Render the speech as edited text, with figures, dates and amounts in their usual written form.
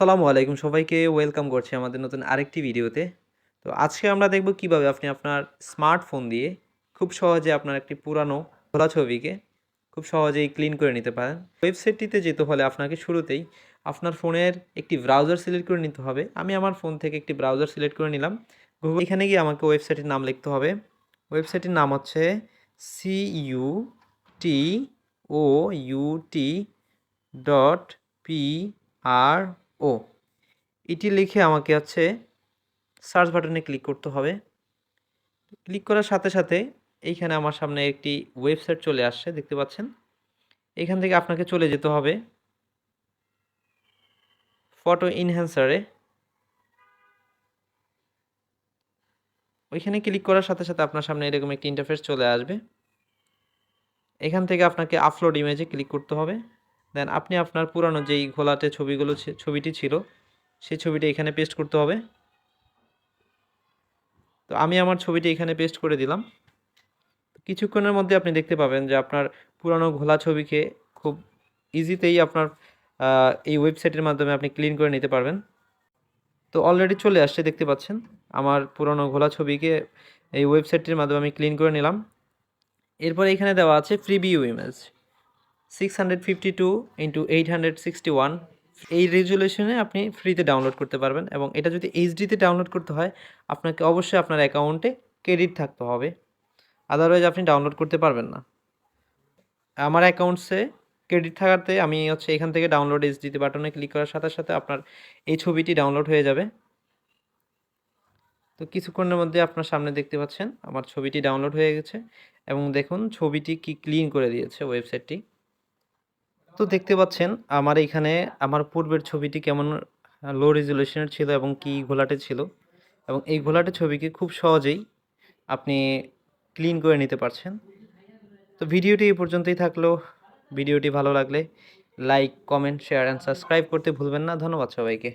আসসালামু আলাইকুম সবাইকে ওয়েলকাম করছি আমাদের নতুন আরেকটি ভিডিওতে। তো আজকে আমরা দেখব কিভাবে আপনি আপনার স্মার্টফোন দিয়ে খুব সহজে আপনার একটি পুরানো খোলা ছবিকে খুব সহজেই ক্লিন করে নিতে পারেন। ওয়েবসাইটটিতে যেতে হলে আপনাকে শুরুতেই আপনার ফোনের একটি ব্রাউজার সিলেক্ট করে নিতে হবে। আমি আমার ফোন থেকে একটি ব্রাউজার সিলেক্ট করে নিলাম। গুগল এখানে গিয়ে আমাকে ওয়েবসাইটের নাম লিখতে হবে। ওয়েবসাইটের নাম হচ্ছে CUTOUT.PRO। এটি লিখে আমাকে সার্চ বাটনে ক্লিক করতে হবে। ক্লিক করার সাথে সাথে এইখানে আমার সামনে একটি ওয়েবসাইট চলে আসছে, দেখতে পাচ্ছেন। এখান থেকে আপনাকে চলে যেতে হবে ফটো ইনহ্যান্সারে। ওইখানে ক্লিক করার সাথে সাথে আপনার সামনে এরকম একটি ইন্টারফেস চলে আসবে। এখান থেকে আপনাকে আপলোড ইমেজে ক্লিক করতে হবে। দেন আপনি আপনার পুরানো যেই ঘোলাটে ছবিটি ছিল সেই ছবিটি এখানে পেস্ট করতে হবে। তো আমি আমার ছবিটি এখানে পেস্ট করে দিলাম। কিছুক্ষণের মধ্যে আপনি দেখতে পাবেন যে আপনার পুরানো ঘোলা ছবিকে খুব ইজিতেই আপনার এই ওয়েবসাইটের মাধ্যমে আপনি ক্লিন করে নিতে পারবেন। তো অলরেডি চলে আসছে, দেখতে পাচ্ছেন। আমার পুরানো ঘোলা ছবিকে এই ওয়েবসাইটটির মাধ্যমে আমি ক্লিন করে নিলাম। এরপরে এখানে দেওয়া আছে প্রিভিউ ইমেজ 652x861। এই রেজুলেশনে আপনি ফ্রিতে ডাউনলোড করতে পারবেন, এবং এটা যদি এইচডিতে ডাউনলোড করতে হয় আপনাকে অবশ্যই আপনার অ্যাকাউন্টে ক্রেডিট থাকতে হবে, আদারওয়াইজ আপনি ডাউনলোড করতে পারবেন না। আমার অ্যাকাউন্টসে ক্রেডিট থাকাতে আমি এখান থেকে ডাউনলোড এইচডিতে বাটনে ক্লিক করার সাথে সাথে আপনার এই ছবিটি ডাউনলোড হয়ে যাবে। তো কিছুক্ষণের মধ্যে আপনার সামনে দেখতে পাচ্ছেন আমার ছবিটি ডাউনলোড হয়ে গেছে, এবং দেখুন ছবিটি কি ক্লিন করে দিয়েছে ওয়েবসাইটটি। তো দেখতে পাচ্ছেন আমার এইখানে আমার পূর্বের ছবিটি কেমন লো রেজুলেশনের ছিল এবং কি ঘোলাটে ছিল, এবং এই ঘোলাটে ছবিকে খুব সহজেই আপনি ক্লিন করে নিতে পারছেন। তো ভিডিওটি এই পর্যন্তই থাকলো। ভিডিওটি ভালো লাগলে like, comment, share and subscribe করতে ভুলবেন না। ধন্যবাদ সবাইকে।